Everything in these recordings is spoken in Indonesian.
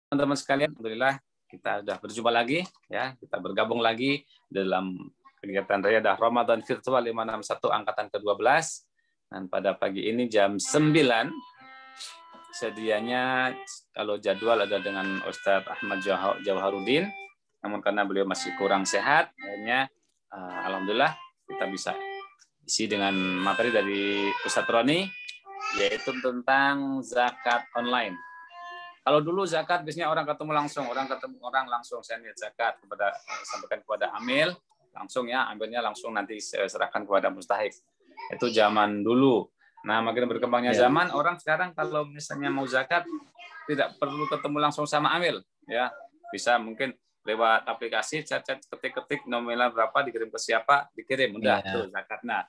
Teman-teman sekalian, alhamdulillah kita sudah berjumpa lagi ya, kita bergabung lagi dalam kegiatan Riyadah Ramadan Virtual 561 angkatan ke-12. Dan pada pagi ini jam 9 sedianya kalau jadwal ada dengan Ustadz Ahmad Jawharuddin, namun karena beliau masih kurang sehat, akhirnya alhamdulillah kita bisa isi dengan materi dari Ustadz Roni, yaitu tentang zakat online. Kalau dulu zakat biasanya orang ketemu orang langsung saya niat zakat sampaikan kepada amil langsung ya, ambilnya langsung nanti serahkan kepada mustahik. Itu zaman dulu. Nah, makin berkembangnya zaman, orang sekarang kalau misalnya mau zakat tidak perlu ketemu langsung sama amil ya. Bisa mungkin lewat aplikasi chat ketik-ketik nominal berapa dikirim ke siapa, dikirim udah tuh zakat. Nah,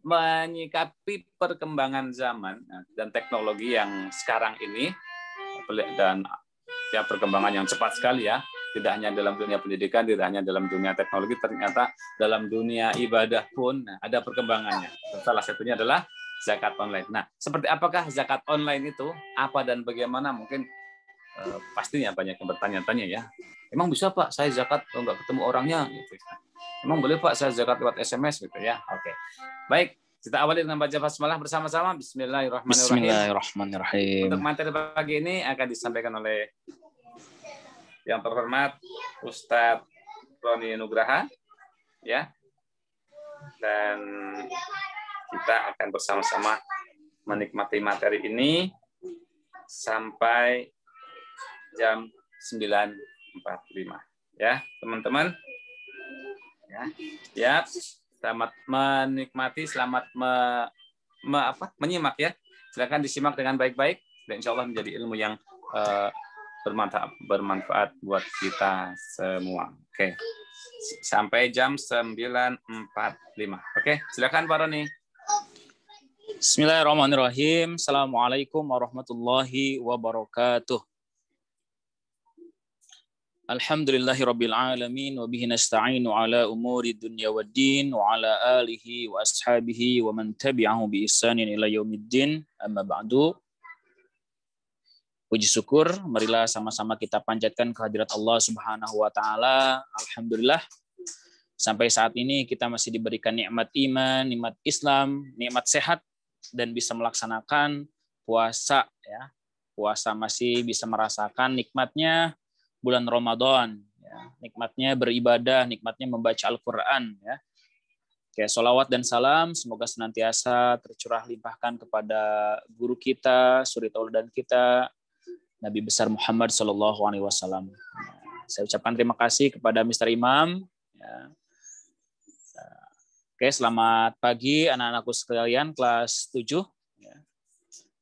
menyikapi perkembangan zaman dan teknologi yang sekarang ini dan ya perkembangan yang cepat sekali ya, tidak hanya dalam dunia pendidikan, tidak hanya dalam dunia teknologi, ternyata dalam dunia ibadah pun ada perkembangannya. Salah satunya adalah zakat online. Nah, seperti apakah zakat online itu? Apa dan bagaimana? Mungkin pastinya banyak yang bertanya-tanya ya. Emang bisa Pak, saya zakat kalau nggak ketemu orangnya? Gitu. Emang boleh Pak, saya zakat lewat SMS gitu ya? Oke. Baik. Kita awali dengan baca basmalah bersama-sama. Bismillahirrahmanirrahim. Bismillahirrahmanirrahim. Untuk materi pagi ini akan disampaikan oleh yang terhormat Ustadz Roni Nugraha, ya. Dan kita akan bersama-sama menikmati materi ini sampai jam 9.45, ya, teman-teman. Ya. Selamat menikmati, selamat menyimak ya. Silakan disimak dengan baik-baik dan insya Allah menjadi ilmu yang bermanfaat buat kita semua. Oke. Sampai jam 9.45. Oke, silakan Pak Roni. Bismillahirrahmanirrahim. Assalamualaikum warahmatullahi wabarakatuh. Alhamdulillahirabbil alamin wa bihi nasta'inu ala umuri dunya waddin wa ala alihi wa ashabihi wa man tabi'ahu bi ihsanin ila yaumiddin. Amma ba'du. Puji syukur marilah sama-sama kita panjatkan kehadirat Allah Subhanahu wa taala. Alhamdulillah sampai saat ini kita masih diberikan nikmat iman, nikmat Islam, nikmat sehat dan bisa melaksanakan puasa ya. Puasa masih bisa merasakan nikmatnya bulan Ramadan, ya. Nikmatnya beribadah, nikmatnya membaca Al-Quran. Ya. Oke, sholawat dan salam semoga senantiasa tercurah limpahkan kepada guru kita, suri tauladan kita, Nabi besar Muhammad SAW. Saya ucapkan terima kasih kepada Mr. Imam. Ya. Oke, selamat pagi anak-anakku sekalian kelas 7. Ya.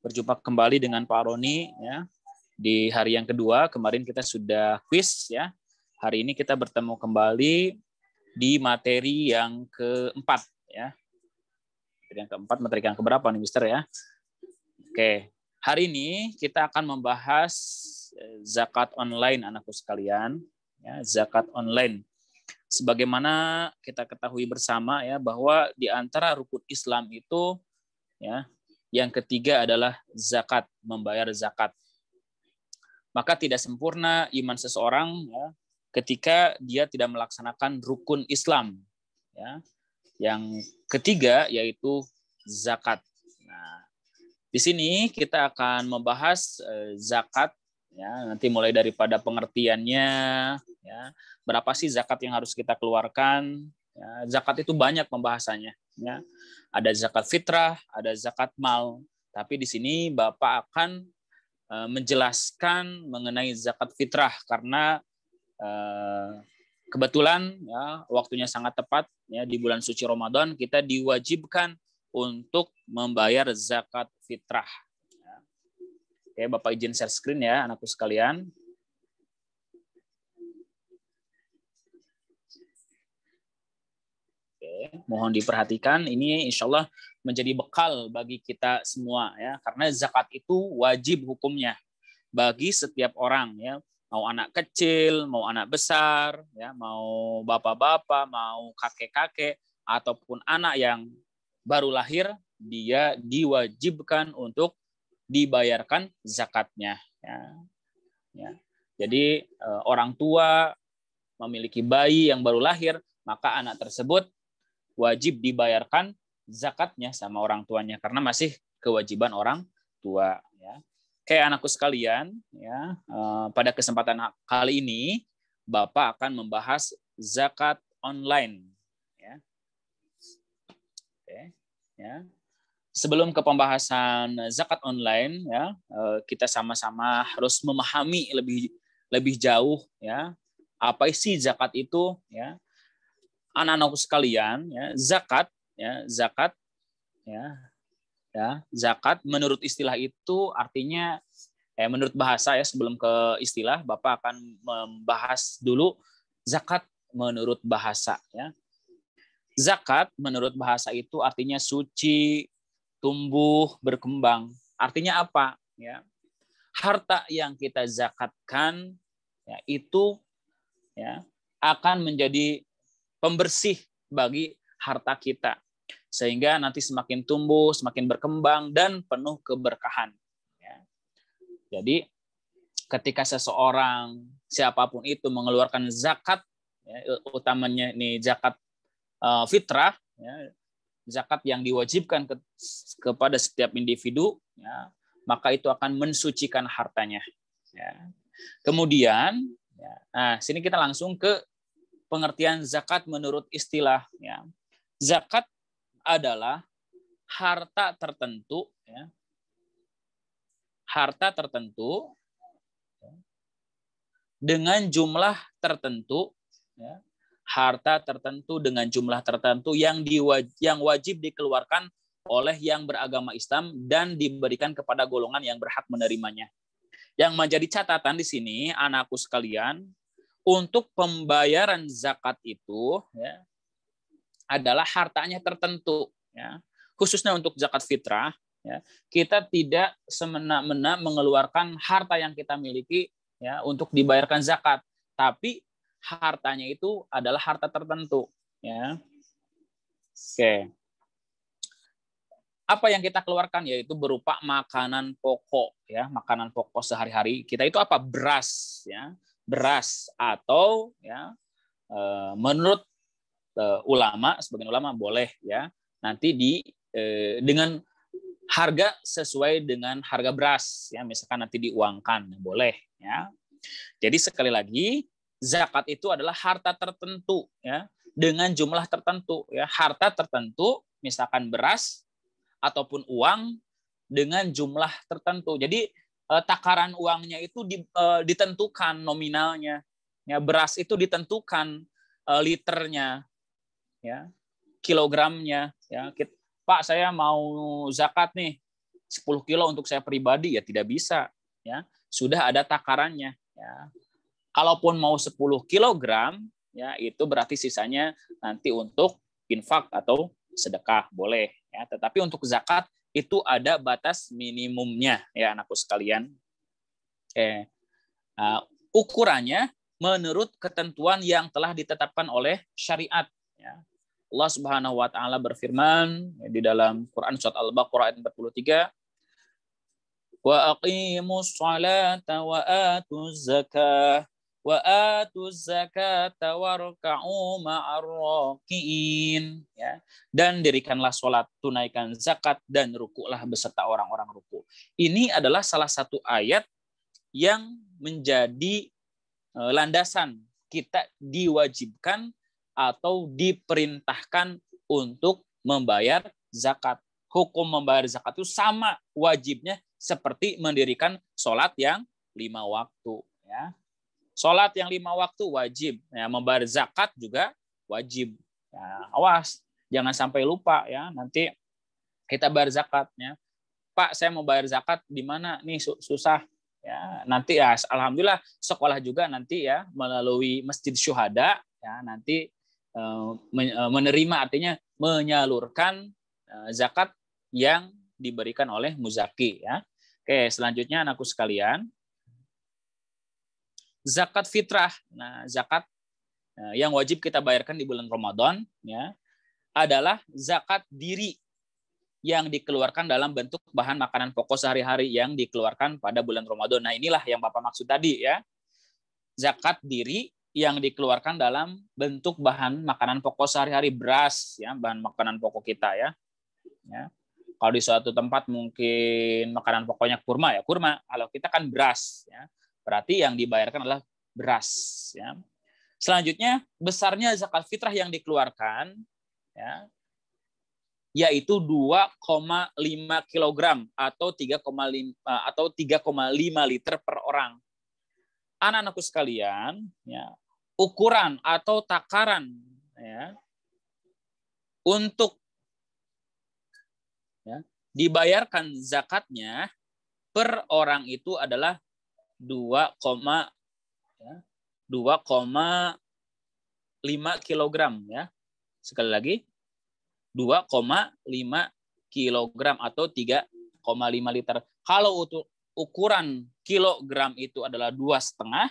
Berjumpa kembali dengan Pak Roni. Ya. Di hari yang kedua, kemarin kita sudah quiz ya. Hari ini kita bertemu kembali di materi yang keempat ya. Materi yang keempat, materi yang keberapa nih Mister ya? Oke, hari ini kita akan membahas zakat online anakku sekalian, ya, zakat online. Sebagaimana kita ketahui bersama ya bahwa di antara rukun Islam itu ya, yang ketiga adalah zakat, membayar zakat. Maka tidak sempurna iman seseorang ya, ketika dia tidak melaksanakan rukun Islam. Ya. Yang ketiga yaitu zakat. Nah, di sini kita akan membahas zakat. Ya, nanti mulai daripada pengertiannya. Ya, berapa sih zakat yang harus kita keluarkan? Ya, zakat itu banyak pembahasannya. Ya. Ada zakat fitrah, ada zakat mal. Tapi di sini Bapak akan menjelaskan mengenai zakat fitrah karena kebetulan ya waktunya sangat tepat ya di bulan suci Ramadan kita diwajibkan untuk membayar zakat fitrah. Ya. Oke, Bapak izin share screen ya anakku sekalian. Oke, mohon diperhatikan ini insya Allah menjadi bekal bagi kita semua ya karena zakat itu wajib hukumnya bagi setiap orang ya, mau anak kecil, mau anak besar ya, mau bapak-bapak, mau kakek-kakek ataupun anak yang baru lahir, dia diwajibkan untuk dibayarkan zakatnya ya. Ya. Jadi orang tua memiliki bayi yang baru lahir, maka anak tersebut wajib dibayarkan zakatnya sama orang tuanya karena masih kewajiban orang tua. Ya. Kayak anakku sekalian, ya, pada kesempatan kali ini Bapak akan membahas zakat online. Ya. Oke, ya. Sebelum ke pembahasan zakat online, ya, kita sama-sama harus memahami lebih jauh, ya, apa sih zakat itu, ya. Anak-anakku sekalian, ya, zakat, zakat menurut istilah itu artinya, menurut bahasa, ya, sebelum ke istilah, Bapak akan membahas dulu zakat menurut bahasa, ya. Zakat menurut bahasa itu artinya suci, tumbuh, berkembang. Artinya apa? Ya, harta yang kita zakatkan, ya, itu, ya, akan menjadi pembersih bagi harta kita, sehingga nanti semakin tumbuh, semakin berkembang dan penuh keberkahan. Ya. Jadi ketika seseorang siapapun itu mengeluarkan zakat, ya, utamanya ini zakat fitrah, ya, zakat yang diwajibkan kepada setiap individu, ya, maka itu akan mensucikan hartanya. Ya. Kemudian, ya, nah sini kita langsung ke pengertian zakat menurut istilah. Ya. Zakat adalah harta tertentu, ya, harta tertentu, ya, dengan jumlah tertentu, ya, harta tertentu dengan jumlah tertentu yang wajib dikeluarkan oleh yang beragama Islam dan diberikan kepada golongan yang berhak menerimanya. Yang menjadi catatan di sini, anakku sekalian, untuk pembayaran zakat itu, ya, adalah hartanya tertentu. Ya. Khususnya untuk zakat fitrah, ya, kita tidak semena-mena mengeluarkan harta yang kita miliki, ya, untuk dibayarkan zakat, tapi hartanya itu adalah harta tertentu, ya. Oke. Apa yang kita keluarkan yaitu berupa makanan pokok, ya, makanan pokok sehari-hari kita itu apa? Beras, ya, beras atau, ya, menurut ulama, sebagian ulama boleh, ya, nanti dengan harga sesuai dengan harga beras, ya, misalkan nanti diuangkan, boleh, ya. Jadi sekali lagi, zakat itu adalah harta tertentu, ya, dengan jumlah tertentu, ya, harta tertentu, misalkan beras ataupun uang dengan jumlah tertentu. Jadi takaran uangnya itu ditentukan nominalnya, ya, beras itu ditentukan liternya, ya, kilogramnya, ya. Pak, saya mau zakat nih 10 kilo untuk saya pribadi, ya tidak bisa, ya, sudah ada takarannya, ya. Kalaupun mau 10 kilogram, ya, itu berarti sisanya nanti untuk infak atau sedekah, boleh, ya. Tetapi untuk zakat itu ada batas minimumnya, ya, anakku sekalian. Ukurannya menurut ketentuan yang telah ditetapkan oleh syariat, ya. Allah Subhanahu wa taala berfirman di dalam Quran surat Al-Baqarah ayat 43, wa aqimus salata wa atuz zakah wa atuz zakata warka'u ma'ar rakiin, ya, dan dirikanlah salat, tunaikan zakat dan rukuklah beserta orang-orang ruku. Ini adalah salah satu ayat yang menjadi landasan kita diwajibkan atau diperintahkan untuk membayar zakat. Hukum membayar zakat itu sama wajibnya seperti mendirikan sholat yang 5 waktu. Ya. Sholat yang 5 waktu wajib. Ya, membayar zakat juga wajib. Ya, awas, jangan sampai lupa, ya. Nanti kita bayar zakatnya. Pak, saya mau bayar zakat di mana? Nih susah. Ya, nanti ya alhamdulillah sekolah juga nanti, ya, melalui Masjid Syuhada, ya, nanti menerima, artinya menyalurkan zakat yang diberikan oleh muzaki, ya. Oke, selanjutnya anakku sekalian, zakat fitrah. Nah, zakat yang wajib kita bayarkan di bulan Ramadan, ya, adalah zakat diri yang dikeluarkan dalam bentuk bahan makanan pokok sehari-hari yang dikeluarkan pada bulan Ramadan. Nah, inilah yang Bapak maksud tadi ya. Zakat diri yang dikeluarkan dalam bentuk bahan makanan pokok sehari-hari, beras ya, bahan makanan pokok kita ya. Ya. Kalau di suatu tempat mungkin makanan pokoknya kurma ya, kurma. Kalau kita kan beras ya. Berarti yang dibayarkan adalah beras ya. Selanjutnya, besarnya zakat fitrah yang dikeluarkan ya, yaitu 2,5 kg atau 3,5 liter per orang. Anak-anakku sekalian, ya, ukuran atau takaran ya, untuk ya, dibayarkan zakatnya per orang itu adalah 2,5 kg ya. Sekali lagi 2,5 kg atau 3,5 liter. Kalau untuk ukuran kilogram itu adalah 2,5,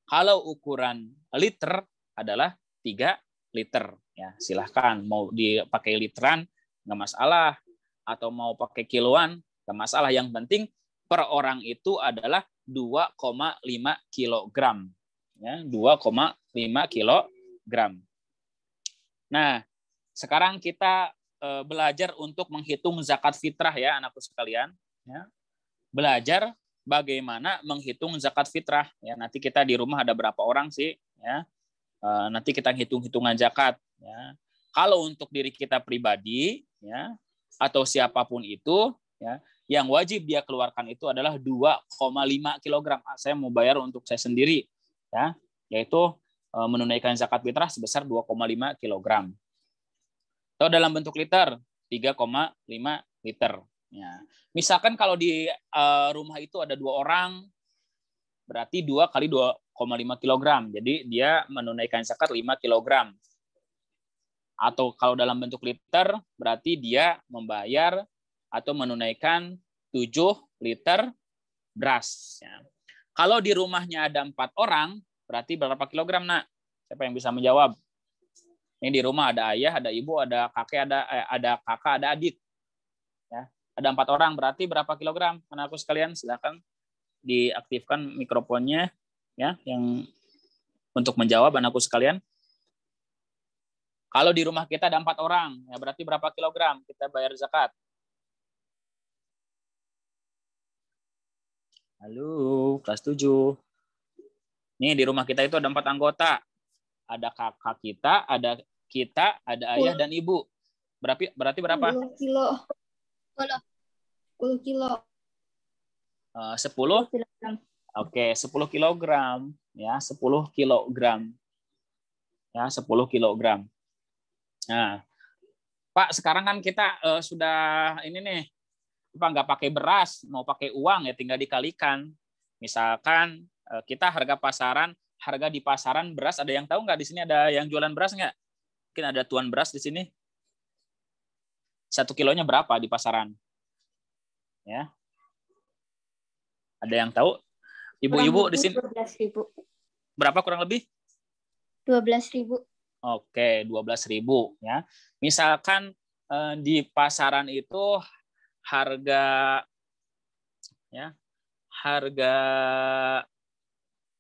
kalau ukuran liter adalah 3 liter. Ya, silahkan mau dipakai literan nggak masalah, atau mau pakai kiloan nggak masalah. Yang penting per orang itu adalah 2,5 kilogram. Ya, 2,5 kilogram. Nah, sekarang kita belajar untuk menghitung zakat fitrah ya, anakku sekalian. Ya. Belajar bagaimana menghitung zakat fitrah. Ya, nanti kita di rumah ada berapa orang sih? Ya. Nanti kita hitung-hitungan zakat. Ya. Kalau untuk diri kita pribadi, ya, atau siapapun itu, ya, yang wajib dia keluarkan itu adalah 2,5 kg. Saya mau bayar untuk saya sendiri, ya, yaitu menunaikan zakat fitrah sebesar 2,5 kg. Atau dalam bentuk liter, 3,5 liter. Ya. Misalkan kalau di rumah itu ada 2 orang, berarti 2 kali 2,5 kg. Jadi dia menunaikan zakat 5 kg. Atau kalau dalam bentuk liter, berarti dia membayar atau menunaikan 7 liter beras. Ya. Kalau di rumahnya ada 4 orang, berarti berapa kilogram, Nak? Siapa yang bisa menjawab? Ini di rumah ada ayah, ada ibu, ada kakek, ada kakak, ada adik. Ya, ada 4 orang, berarti berapa kilogram? Anakku sekalian, silakan diaktifkan mikrofonnya, ya, yang untuk menjawab anakku sekalian. Kalau di rumah kita ada 4 orang, ya berarti berapa kilogram kita bayar zakat? Halo, kelas 7. Nih di rumah kita itu ada 4 anggota. Ada kakak kita, ada ayah dan ibu. Berarti berapa? 10 kilo. 10 kilo. 10? Oke, 10 kilogram. Ya, 10 kilogram. Ya, 10 kilogram. Nah, Pak, sekarang kan kita sudah ini nih, Pak nggak pakai beras, mau pakai uang ya tinggal dikalikan. Misalkan kita harga di pasaran beras, ada yang tahu nggak di sini ada yang jualan beras nggak? Mungkin ada tuan beras di sini. 1 kilonya berapa di pasaran? Ya. Ada yang tahu? Ibu-ibu di sini 12.000. berapa kurang lebih? 12.000. Oke, 12.000 ya. Misalkan di pasaran itu harga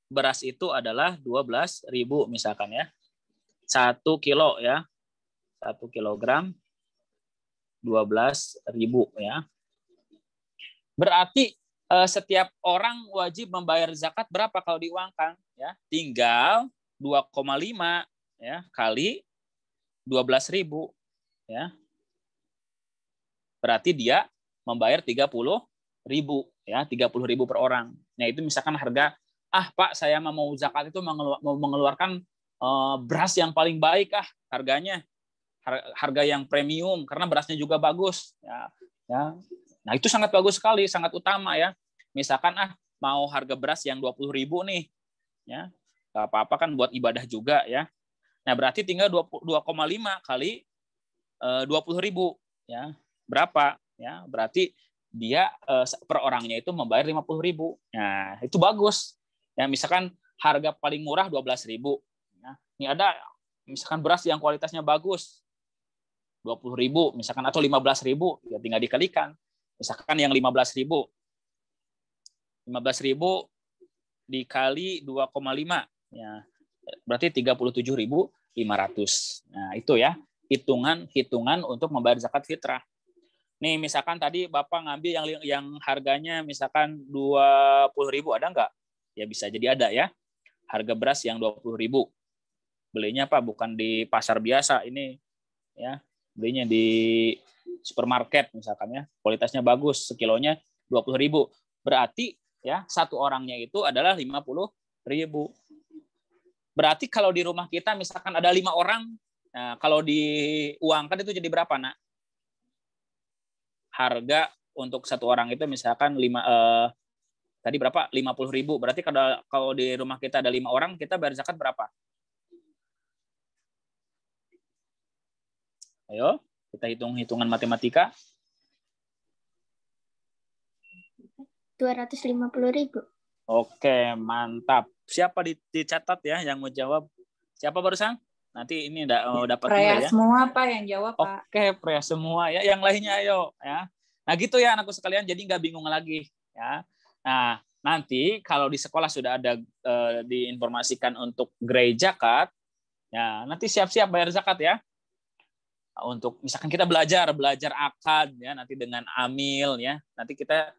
beras itu adalah 12.000 misalkan ya. 1 kilo ya. 1 kilogram 12.000 ya. Berarti setiap orang wajib membayar zakat berapa kalau diuangkan ya? Tinggal 2,5 ya kali 12.000 ya. Berarti dia membayar 30.000 ya, 30.000 per orang. Nah, itu misalkan harga Pak, saya mau zakat itu mau mengeluarkan beras yang paling baik harganya. Harga yang premium karena berasnya juga bagus ya. Nah, itu sangat bagus sekali, sangat utama ya. Misalkan mau harga beras yang 20.000 nih ya. Enggak apa-apa kan buat ibadah juga ya. Nah, berarti tinggal 2,5 kali 20.000 ya. Berapa ya? Berarti dia per orangnya itu membayar 50.000. Nah, itu bagus. Ya, misalkan harga paling murah 12.000. Ya. Ini ada misalkan beras yang kualitasnya bagus. 20.000 misalkan atau 15.000, ya tinggal dikalikan. Misalkan yang 15.000 dikali 2,5 ya berarti 37.500. Nah, itu ya hitungan untuk membayar zakat fitrah. Nih, misalkan tadi Bapak ngambil yang harganya misalkan 20.000, ada nggak? Ya bisa jadi ada ya. Harga beras yang 20.000. Belinya apa? Bukan di pasar biasa ini ya. Belinya di supermarket misalkan ya. Kualitasnya bagus, sekilonya 20.000. Berarti ya satu orangnya itu adalah 50.000. Berarti kalau di rumah kita misalkan ada 5 orang, nah kalau diuangkan itu jadi berapa, Nak? Harga untuk satu orang itu misalkan tadi berapa? 50.000. Berarti kalau di rumah kita ada 5 orang, kita bayar zakat berapa? Ayo, kita hitung-hitungan matematika. 250.000. Oke, mantap. Siapa dicatat ya yang mau jawab? Siapa barusan? Nanti ini dapat nilai ya. Semua Pak yang jawab Pak. Oke, pria semua ya. Yang lainnya ayo ya. Nah gitu ya anakku sekalian. Jadi nggak bingung lagi ya. Nah nanti kalau di sekolah sudah ada diinformasikan untuk grade zakat, ya nanti siap-siap bayar zakat ya. Untuk misalkan kita belajar akad ya nanti dengan amil ya. Nanti kita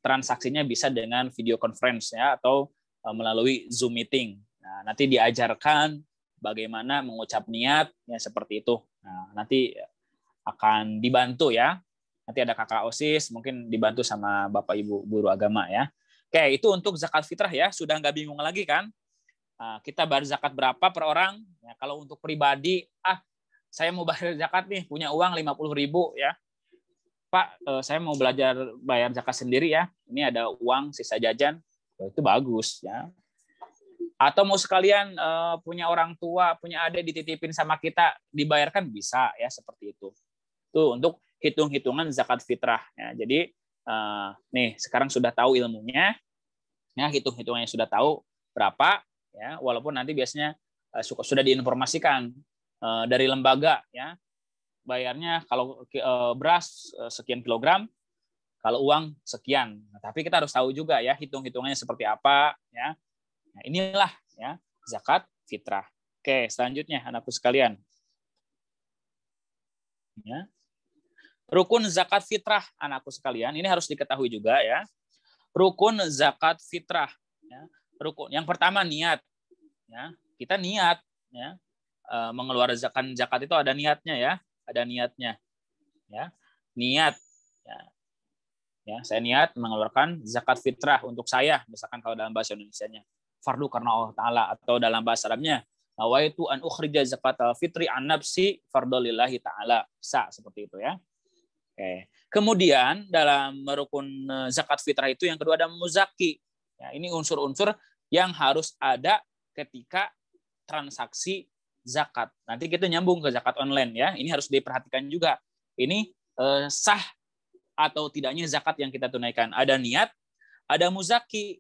transaksinya bisa dengan video conference ya atau melalui Zoom meeting. Nah, nanti diajarkan bagaimana mengucap niat ya seperti itu. Nah, nanti akan dibantu ya. Nanti ada kakak OSIS mungkin dibantu sama Bapak Ibu guru agama ya. Oke, itu untuk zakat fitrah ya. Sudah nggak bingung lagi kan? Nah, kita bayar zakat berapa per orang? Ya, kalau untuk pribadi, saya mau bayar zakat nih, punya uang 50.000 ya. Pak, saya mau bayar zakat sendiri ya. Ini ada uang sisa jajan. Itu bagus ya. Atau mau sekalian punya orang tua, punya adik dititipin sama kita, dibayarkan bisa ya seperti itu. Itu untuk hitung-hitungan zakat fitrah ya. Jadi nih sekarang sudah tahu ilmunya. Ya, hitung-hitungannya sudah tahu berapa ya, walaupun nanti biasanya sudah diinformasikan dari lembaga ya. Bayarnya kalau beras sekian kilogram, kalau uang sekian. Nah, tapi kita harus tahu juga ya hitung-hitungannya seperti apa ya. Nah, inilah ya zakat fitrah. Oke, selanjutnya anakku sekalian. Ya. Rukun zakat fitrah anakku sekalian, ini harus diketahui juga ya. Rukun zakat fitrah ya. Rukun yang pertama niat ya. Kita niat ya. Mengeluarkan zakat itu ada niatnya ya. Ada niatnya ya. Niat ya. Ya, saya niat mengeluarkan zakat fitrah untuk saya, misalkan kalau dalam bahasa Indonesianya fardu karena Allah Ta'ala, atau dalam bahasa Arabnya nawaitu an ukhrija zakatal fitri an nafsi fardolillahi ta'ala. Bisa seperti itu ya. Oke. Kemudian dalam rukun zakat fitrah itu yang kedua ada muzaki. Ya, ini unsur-unsur yang harus ada ketika transaksi zakat. Nanti kita nyambung ke zakat online ya. Ini harus diperhatikan juga. Ini sah atau tidaknya zakat yang kita tunaikan. Ada niat, ada muzaki.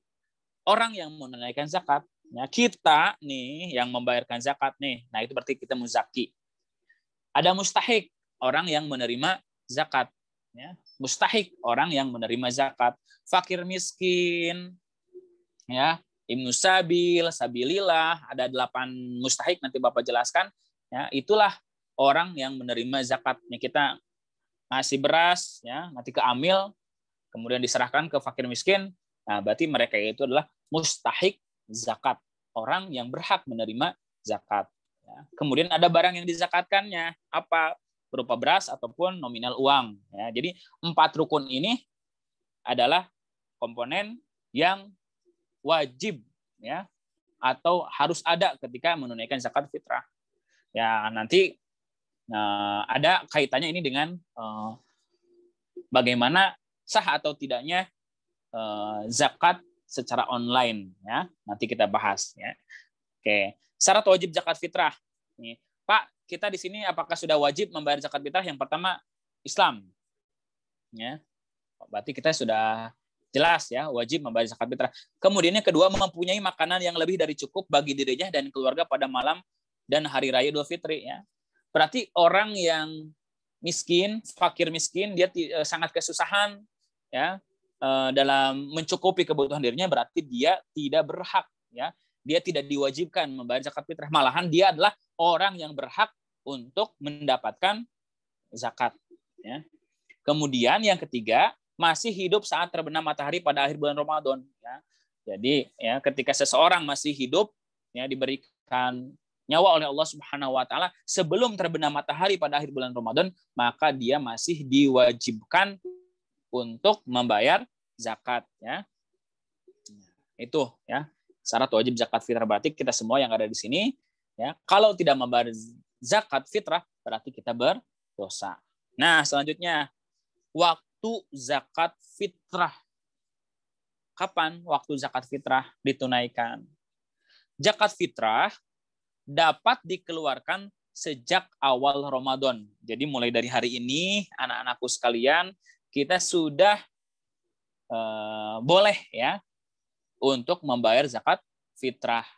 Orang yang menunaikan zakat, ya kita nih yang membayarkan zakat nih. Nah, itu berarti kita muzaki. Ada mustahik, orang yang menerima zakat, ya. Mustahik, orang yang menerima zakat. Fakir miskin, ya. Ibnu sabil, sabilillah, ada 8 mustahik nanti Bapak jelaskan, ya. Itulah orang yang menerima zakat. Kita ngasih beras, ya, nanti ke amil, kemudian diserahkan ke fakir miskin. Nah, berarti mereka itu adalah mustahik zakat, orang yang berhak menerima zakat. Ya. Kemudian ada barang yang dizakatkannya, apa? Berupa beras ataupun nominal uang. Ya. Jadi 4 rukun ini adalah komponen yang wajib, ya, atau harus ada ketika menunaikan zakat fitrah. Ya, nanti ada kaitannya ini dengan bagaimana sah atau tidaknya zakat secara online ya. Nanti kita bahas ya. Oke, syarat wajib zakat fitrah. Nih, Pak, kita di sini apakah sudah wajib membayar zakat fitrah? Yang pertama Islam. Ya. Berarti kita sudah jelas ya, wajib membayar zakat fitrah. Kemudian yang kedua mempunyai makanan yang lebih dari cukup bagi dirinya dan keluarga pada malam dan hari raya Idul Fitri ya. Berarti orang yang miskin, fakir miskin, dia sangat kesusahan ya dalam mencukupi kebutuhan dirinya, berarti dia tidak berhak ya. Dia tidak diwajibkan membayar zakat fitrah. Malahan dia adalah orang yang berhak untuk mendapatkan zakat ya. Kemudian yang ketiga, masih hidup saat terbenam matahari pada akhir bulan Ramadan ya. Jadi ya ketika seseorang masih hidup ya diberikan nyawa oleh Allah Subhanahu wa taala sebelum terbenam matahari pada akhir bulan Ramadan, maka dia masih diwajibkan untuk membayar zakat ya. Itu ya. Syarat wajib zakat fitrah, berarti kita semua yang ada di sini ya, kalau tidak membayar zakat fitrah berarti kita berdosa. Nah, selanjutnya waktu zakat fitrah. Kapan waktu zakat fitrah ditunaikan? Zakat fitrah dapat dikeluarkan sejak awal Ramadan. Jadi mulai dari hari ini, anak-anakku sekalian, kita sudah boleh ya untuk membayar zakat fitrah.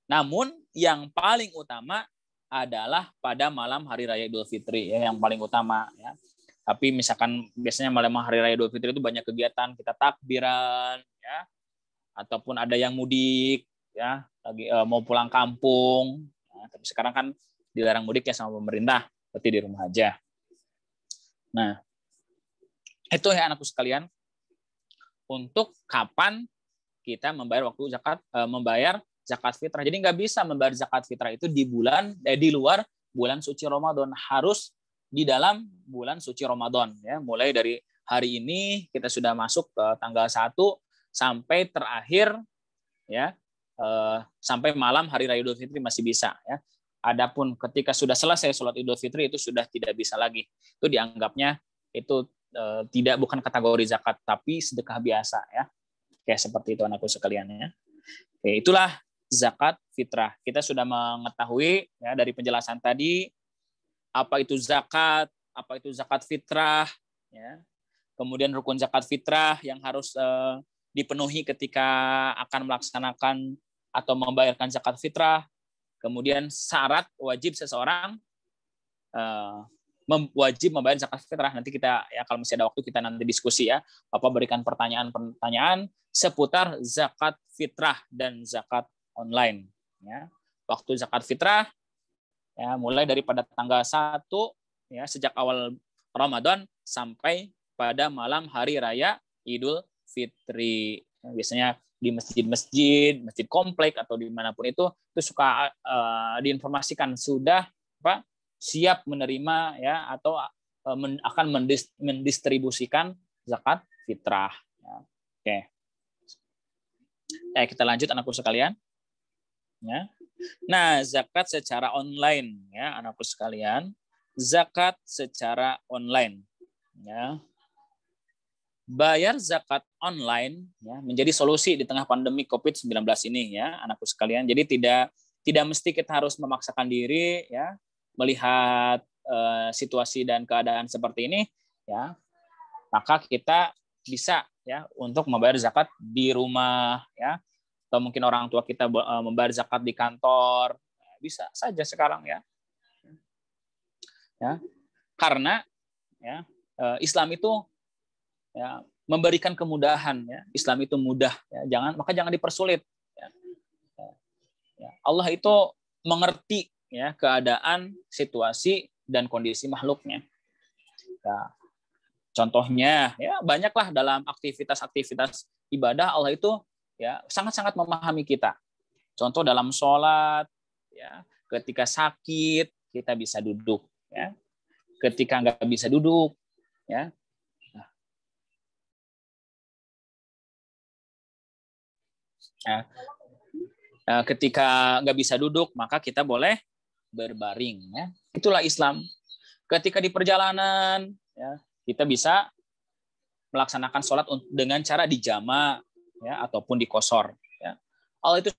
Namun yang paling utama adalah pada malam hari raya Idul Fitri ya, yang paling utama ya. Tapi misalkan biasanya malam hari raya Idul Fitri itu banyak kegiatan, kita takbiran ya, ataupun ada yang mudik ya, lagi mau pulang kampung. Nah, tapi sekarang kan dilarang mudik ya sama pemerintah, berarti di rumah aja. Nah, itu ya anakku sekalian, untuk kapan kita membayar waktu zakat, membayar zakat fitrah. Jadi nggak bisa membayar zakat fitrah itu di luar bulan suci Ramadan, harus di dalam bulan suci Ramadan ya. Mulai dari hari ini kita sudah masuk ke tanggal 1 sampai terakhir ya, sampai malam hari raya Idul Fitri masih bisa ya. Adapun ketika sudah selesai sholat Idul Fitri itu sudah tidak bisa lagi. Itu dianggapnya itu bukan kategori zakat tapi sedekah biasa ya. Kayak seperti itu anakku sekalian ya. Oke, itulah zakat fitrah. Kita sudah mengetahui ya dari penjelasan tadi apa itu zakat, apa itu zakat fitrah ya. Kemudian rukun zakat fitrah yang harus dipenuhi ketika akan melaksanakan atau membayarkan zakat fitrah. Kemudian syarat wajib seseorang wajib membayar zakat fitrah. Nanti kita ya kalau masih ada waktu kita nanti diskusi ya. Bapak berikan pertanyaan-pertanyaan seputar zakat fitrah dan zakat online ya. Waktu zakat fitrah ya mulai daripada tanggal 1 ya sejak awal Ramadan sampai pada malam hari raya Idul Fitri. Biasanya di masjid-masjid, masjid komplek atau dimanapun itu suka diinformasikan sudah siap menerima ya atau akan mendistribusikan zakat fitrah. Ya. Oke. Kita lanjut anakku sekalian. Ya. Nah, zakat secara online ya anakku sekalian. Zakat secara online ya. Bayar zakat online ya, menjadi solusi di tengah pandemi COVID-19 ini ya anakku sekalian. Jadi tidak mesti kita harus memaksakan diri ya melihat situasi dan keadaan seperti ini ya. Maka kita bisa ya untuk membayar zakat di rumah ya. Atau mungkin orang tua kita membayar zakat di kantor. Bisa saja sekarang ya. Ya. Karena ya Islam itu ya, memberikan kemudahan ya. Islam itu mudah ya. Jangan dipersulit ya. Ya. Allah itu mengerti ya keadaan, situasi dan kondisi makhluknya. Ya. Contohnya ya banyaklah dalam aktivitas-aktivitas ibadah Allah itu ya sangat-sangat memahami kita. Contoh dalam sholat ya, ketika sakit kita bisa duduk ya. Ketika nggak bisa duduk ya. Ketika nggak bisa duduk, maka kita boleh berbaring. Ya. Itulah Islam. Ketika di perjalanan, ya, kita bisa melaksanakan sholat dengan cara dijama, ya, ataupun dikosor. Ya. Allah itu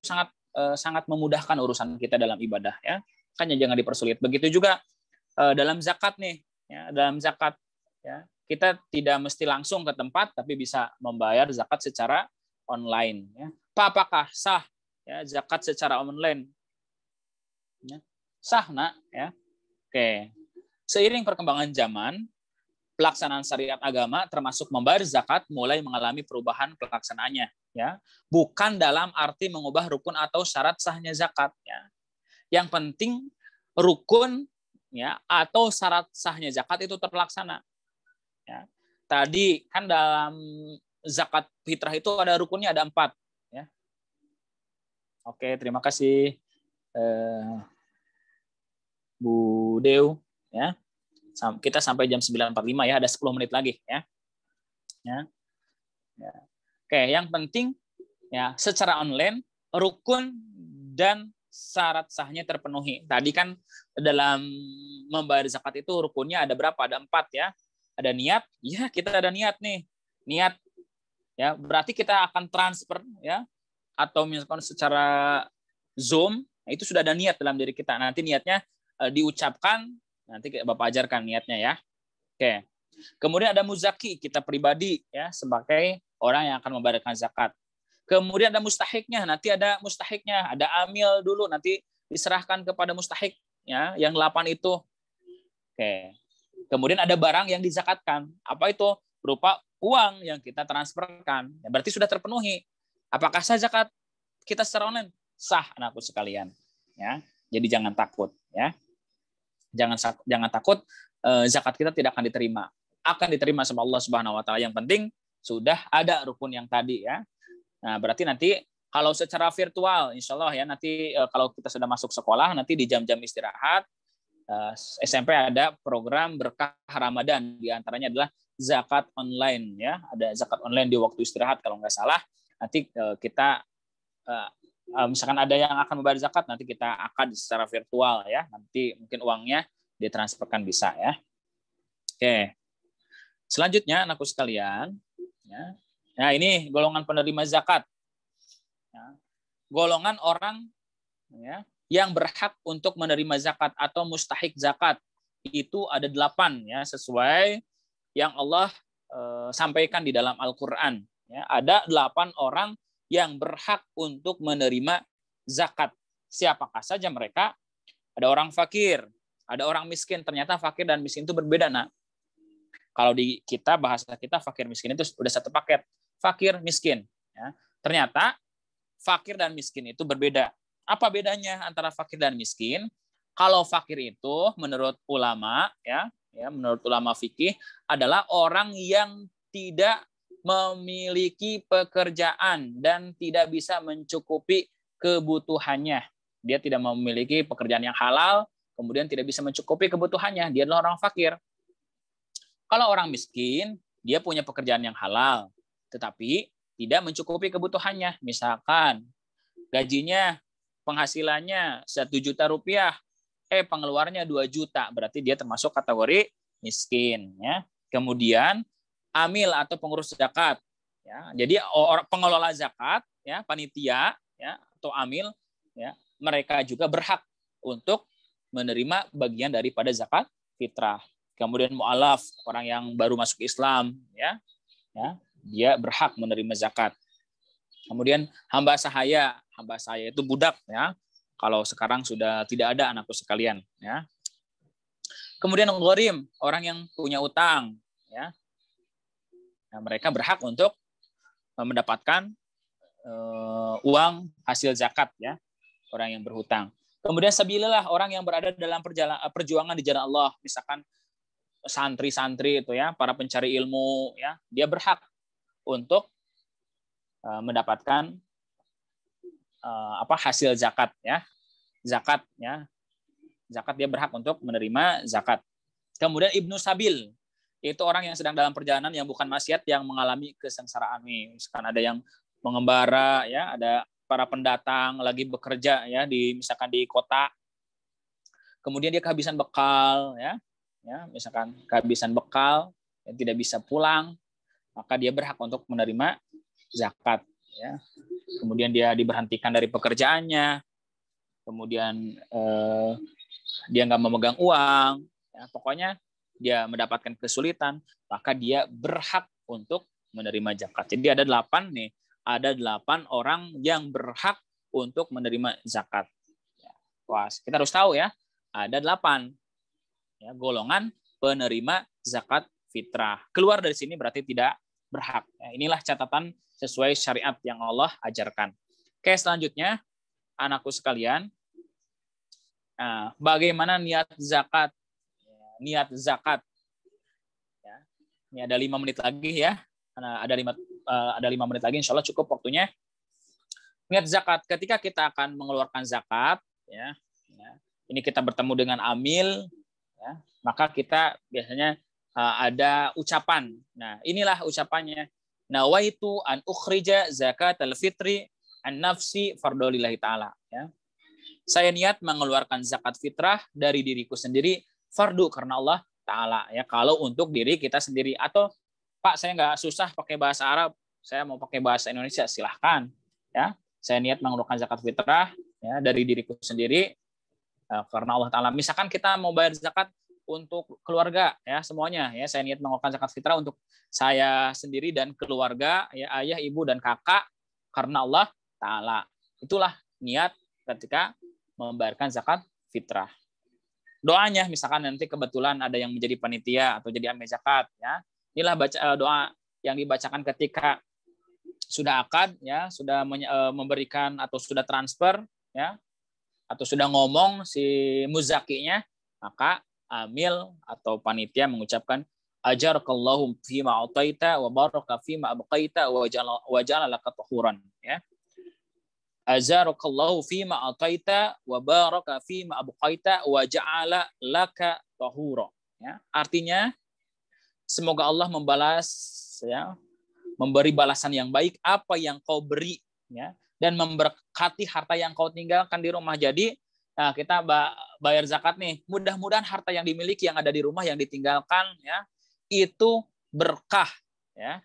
sangat memudahkan urusan kita dalam ibadah. Ya. Makanya jangan dipersulit. Begitu juga dalam zakat nih. Ya, dalam zakat, ya, kita tidak mesti langsung ke tempat, tapi bisa membayar zakat secara online. Ya. Apakah sah ya, zakat secara online? Ya. Sah nak, ya. Oke. Seiring perkembangan zaman, pelaksanaan syariat agama termasuk membayar zakat mulai mengalami perubahan pelaksanaannya, ya. Bukan dalam arti mengubah rukun atau syarat sahnya zakat, ya. Yang penting rukun, ya, atau syarat sahnya zakat itu terlaksana. Ya. Tadi kan dalam zakat fitrah itu ada rukunnya, ada 4. Ya. Oke, terima kasih Bu Dew. Ya. Kita sampai jam 9.45 ya, ada 10 menit lagi ya. Ya. Ya. Oke, yang penting ya secara online rukun dan syarat sahnya terpenuhi. Tadi kan dalam membayar zakat itu rukunnya ada berapa? Ada 4 ya. Ada niat, ya kita ada niat nih. Niat ya, berarti kita akan transfer ya, atau misalkan secara Zoom, itu sudah ada niat dalam diri kita. Nanti niatnya diucapkan, nanti Bapak ajarkan niatnya ya. Oke. Kemudian ada muzaki, kita pribadi ya sebagai orang yang akan membayarkan zakat. Kemudian ada mustahiknya, nanti ada mustahiknya, ada amil dulu, nanti diserahkan kepada mustahik ya, yang 8 itu. Oke. Kemudian ada barang yang dizakatkan. Apa itu? Berupa uang yang kita transferkan. Ya, berarti sudah terpenuhi. Apakah sah zakat kita secara online? Sah, anakku sekalian. Ya. Jadi jangan takut ya. Jangan takut zakat kita tidak akan diterima. Akan diterima sama Allah Subhanahu wa taala. Yang penting sudah ada rukun yang tadi ya. Nah, berarti nanti kalau secara virtual, insya Allah ya, nanti kalau kita sudah masuk sekolah, nanti di jam-jam istirahat, SMP ada program berkah Ramadan. Di antaranya adalah zakat online. Ya, ada zakat online di waktu istirahat kalau nggak salah. Nanti kita, misalkan ada yang akan membayar zakat, nanti kita akad secara virtual ya. Nanti mungkin uangnya ditransferkan bisa ya. Oke. Selanjutnya, anakku sekalian, ya. Nah, ini golongan penerima zakat. Ya. Golongan orang ya, yang berhak untuk menerima zakat atau mustahik zakat itu ada 8 ya, sesuai yang Allah sampaikan di dalam Al-Qur'an. Ya, ada 8 orang yang berhak untuk menerima zakat. Siapakah saja mereka? Ada orang fakir, ada orang miskin. Ternyata fakir dan miskin itu berbeda, nak. Kalau di kita, bahasa kita, fakir miskin itu udah satu paket. Fakir, miskin. Ya. Ternyata fakir dan miskin itu berbeda. Apa bedanya antara fakir dan miskin? Kalau fakir itu menurut ulama ya menurut ulama fikih adalah orang yang tidak memiliki pekerjaan dan tidak bisa mencukupi kebutuhannya. Dia tidak memiliki pekerjaan yang halal, kemudian tidak bisa mencukupi kebutuhannya. Dia adalah orang fakir. Kalau orang miskin, dia punya pekerjaan yang halal, tetapi tidak mencukupi kebutuhannya. Misalkan gajinya, penghasilannya 1 juta rupiah, pengeluarannya 2 juta, berarti dia termasuk kategori miskin. Ya. Kemudian amil atau pengurus zakat. Ya. Jadi pengelola zakat, ya, panitia, ya, atau amil, ya, mereka juga berhak untuk menerima bagian daripada zakat fitrah. Kemudian mu'alaf, orang yang baru masuk Islam, ya, dia berhak menerima zakat. Kemudian hamba sahaya itu budak, ya. Kalau sekarang sudah tidak ada, anakku sekalian, ya. Kemudian gharim, orang yang punya utang, ya. Nah, mereka berhak untuk mendapatkan uang hasil zakat, ya. Orang yang berhutang. Kemudian sabilillah, orang yang berada dalam perjuangan di jalan Allah, misalkan santri-santri itu ya, para pencari ilmu ya, dia berhak untuk mendapatkan hasil zakat ya. Zakat ya. Zakat dia berhak untuk menerima zakat. Kemudian ibnu sabil, itu orang yang sedang dalam perjalanan yang bukan maksiat, yang mengalami kesengsaraan. Misalkan ada yang mengembara ya, ada para pendatang lagi bekerja ya misalkan di kota. Kemudian dia kehabisan bekal ya, misalkan kehabisan bekal dan tidak bisa pulang, maka dia berhak untuk menerima zakat ya. Kemudian dia diberhentikan dari pekerjaannya, kemudian dia nggak memegang uang ya, pokoknya dia mendapatkan kesulitan, maka dia berhak untuk menerima zakat. Jadi ada 8 nih, ada 8 orang yang berhak untuk menerima zakat. Wah, kita harus tahu ya, ada 8. ya, golongan penerima zakat fitrah. Keluar dari sini berarti tidak berhak. Ya, inilah catatan sesuai syariat yang Allah ajarkan. Oke, selanjutnya anakku sekalian, bagaimana niat zakat? Niat zakat. Ya, ini ada 5 menit lagi ya. Ada 5 menit lagi, insya Allah cukup waktunya. Niat zakat, ketika kita akan mengeluarkan zakat, ya, ini kita bertemu dengan amil, ya, maka kita biasanya ada ucapan. Nah, inilah ucapannya. Nawaitu an ukhrija zakatal fitri an nafsi fardolillahi ta'ala. Ya. Saya niat mengeluarkan zakat fitrah dari diriku sendiri, fardu karena Allah Ta'ala. Ya, kalau untuk diri kita sendiri. Atau, Pak, saya nggak susah pakai bahasa Arab, saya mau pakai bahasa Indonesia, silahkan. Ya. Saya niat mengeluarkan zakat fitrah ya, dari diriku sendiri karena Allah Ta'ala. Misalkan kita mau bayar zakat untuk keluarga, ya semuanya. Ya, saya niat mengeluarkan zakat fitrah untuk saya sendiri dan keluarga, ya ayah, ibu, dan kakak karena Allah Ta'ala. Itulah niat ketika membayarkan zakat fitrah. Doanya, misalkan nanti kebetulan ada yang menjadi panitia atau jadi amil zakat, ya. Inilah doa yang dibacakan ketika sudah akad, ya, sudah memberikan atau sudah transfer, ya, atau sudah ngomong si muzakinya, maka amil atau panitia mengucapkan ajarakallahu fima ataita wa baraka fima abqaita wa ja'ala laka tahuran, ya. Ajarakallahu fima ataita wa baraka fima abqaita wa ja'ala laka tahura, ya. Artinya semoga Allah membalas, ya, memberi balasan yang baik apa yang kau beri, ya, dan memberkati harta yang kau tinggalkan di rumah. Jadi kita bayar zakat nih, mudah-mudahan harta yang dimiliki yang ada di rumah yang ditinggalkan, ya, itu berkah, ya,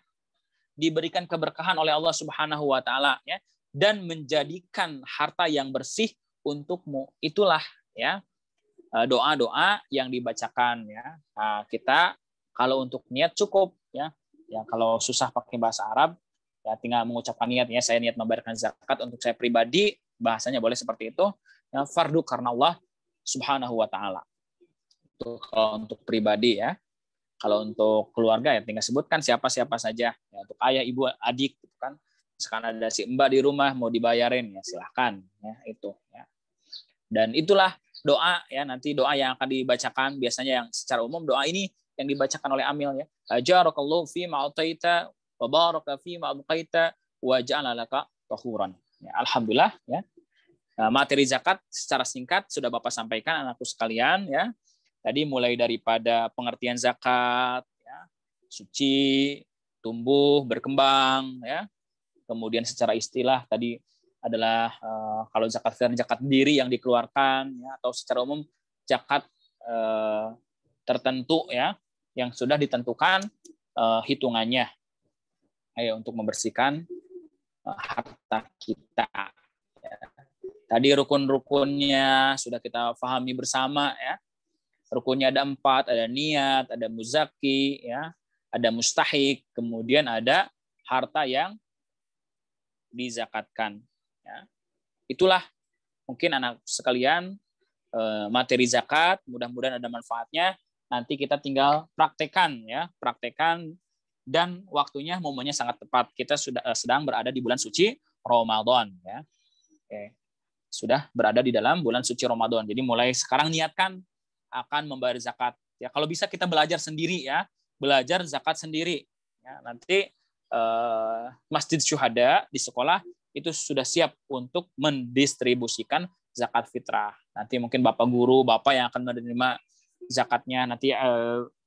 diberikan keberkahan oleh Allah Subhanahu wa Ta'ala, ya, dan menjadikan harta yang bersih untukmu. Itulah, ya, doa-doa yang dibacakan, ya. Nah, kita kalau untuk niat cukup, ya. Ya, kalau susah pakai bahasa Arab, ya tinggal mengucapkan niat, ya, saya niat membayarkan zakat untuk saya pribadi, bahasanya boleh seperti itu, ya, fardu karena Allah Subhanahu wa Ta'ala. Itu kalau untuk pribadi, ya. Kalau untuk keluarga, ya tinggal sebutkan siapa-siapa saja, ya, untuk ayah, ibu, adik, gitu kan. Misalkan ada si mbak di rumah mau dibayarin, ya silahkan, ya, itu, ya. Dan itulah doa, ya, nanti doa yang akan dibacakan biasanya yang secara umum doa ini yang dibacakan oleh amil, ya. Ajarakallahu fima ataita wa baraka fima abqaita wa ja'ala laka tahuran. Ya, alhamdulillah, ya. Materi zakat secara singkat sudah Bapak sampaikan, anakku sekalian, ya. Tadi mulai daripada pengertian zakat, ya, suci, tumbuh, berkembang, ya. Kemudian secara istilah tadi adalah kalau zakat diri yang dikeluarkan, ya, atau secara umum zakat tertentu, ya, yang sudah ditentukan hitungannya, ya, untuk membersihkan harta kita. Ya. Tadi rukun-rukunnya sudah kita pahami bersama, ya. Rukunnya ada 4, ada niat, ada muzaki, ya, ada mustahik, kemudian ada harta yang dizakatkan. Ya. Itulah mungkin anak sekalian materi zakat, mudah-mudahan ada manfaatnya. Nanti kita tinggal praktekan, ya, praktekan, dan waktunya momennya sangat tepat. Kita sudah sedang berada di bulan suci Ramadan, ya. Oke. Sudah berada di dalam bulan suci Ramadan. Jadi mulai sekarang niatkan akan membayar zakat. Ya, kalau bisa kita belajar sendiri, ya, belajar zakat sendiri. Ya, nanti Masjid Syuhada di sekolah itu sudah siap untuk mendistribusikan zakat fitrah. Nanti mungkin Bapak guru, Bapak yang akan menerima zakatnya nanti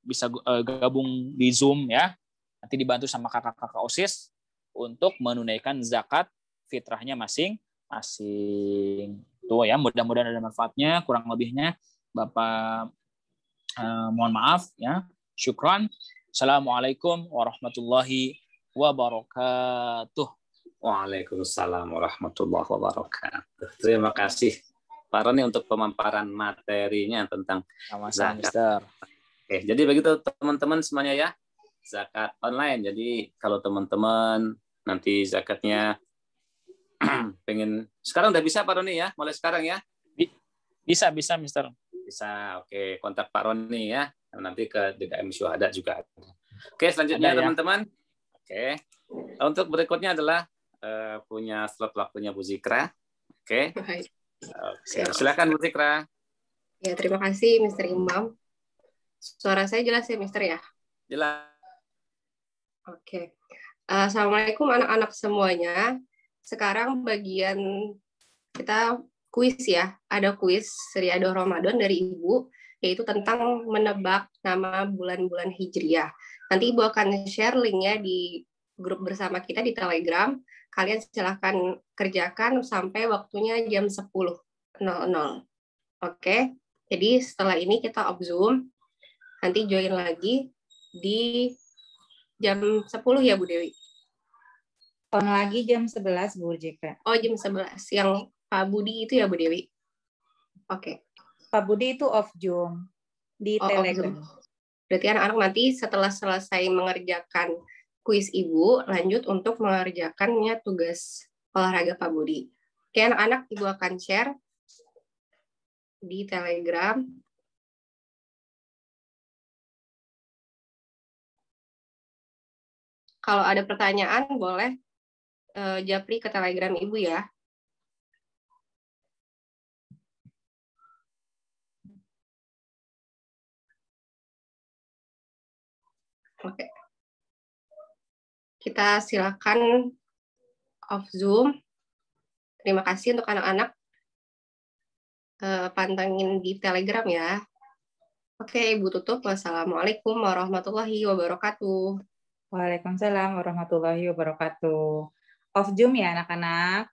bisa gabung di Zoom, ya. Nanti dibantu sama kakak-kakak OSIS untuk menunaikan zakat fitrahnya masing-masing. Tuh, ya, mudah-mudahan ada manfaatnya. Kurang lebihnya Bapak mohon maaf, ya. Syukran. Assalamualaikum warahmatullahi wabarakatuh. Waalaikumsalam warahmatullahi wabarakatuh. Terima kasih Pak Roni untuk pemaparan materinya tentang zakat. Oke, jadi begitu teman-teman semuanya, ya. Zakat online. Jadi kalau teman-teman nanti zakatnya pengen sekarang udah bisa Pak Roni, ya, mulai sekarang, ya. Bisa Mister. bisa. Oke, kontak Pak Roni ya. Nanti ke DKM Syuhada juga. Oke, selanjutnya Ada ya. teman-teman. Oke. Untuk berikutnya adalah punya slot waktunya Bu Zikra. Oke. Baik. Oke, silakan Bu Zikra. Ya, terima kasih Mr. Imam. Suara saya jelas ya, Mr. ya? Jelas. Oke. Assalamualaikum anak-anak semuanya. Sekarang bagian kita kuis ya. Ada kuis Seriadoh Ramadan dari Ibu, yaitu tentang menebak nama bulan-bulan Hijriah. Nanti Ibu akan share linknya di grup bersama kita di Telegram. Kalian silahkan kerjakan sampai waktunya jam 10.00. Oke, jadi setelah ini kita off Zoom. Nanti join lagi di jam 10 ya Bu Dewi? On lagi jam 11 Bu Zikra. Oh, jam 11. Yang Pak Budi itu ya Bu Dewi? Oke. Pak Budi itu off Zoom di Telegram. Berarti anak-anak nanti setelah selesai mengerjakan kuis Ibu, lanjut untuk mengerjakannya tugas olahraga Pak Budi. Oke, anak-anak Ibu akan share di Telegram. Kalau ada pertanyaan, boleh japri ke Telegram Ibu ya. Oke. Kita silakan off Zoom. Terima kasih untuk anak-anak. Pantengin di Telegram ya. Oke, Ibu tutup. Wassalamualaikum warahmatullahi wabarakatuh. Waalaikumsalam warahmatullahi wabarakatuh. Off Zoom ya anak-anak.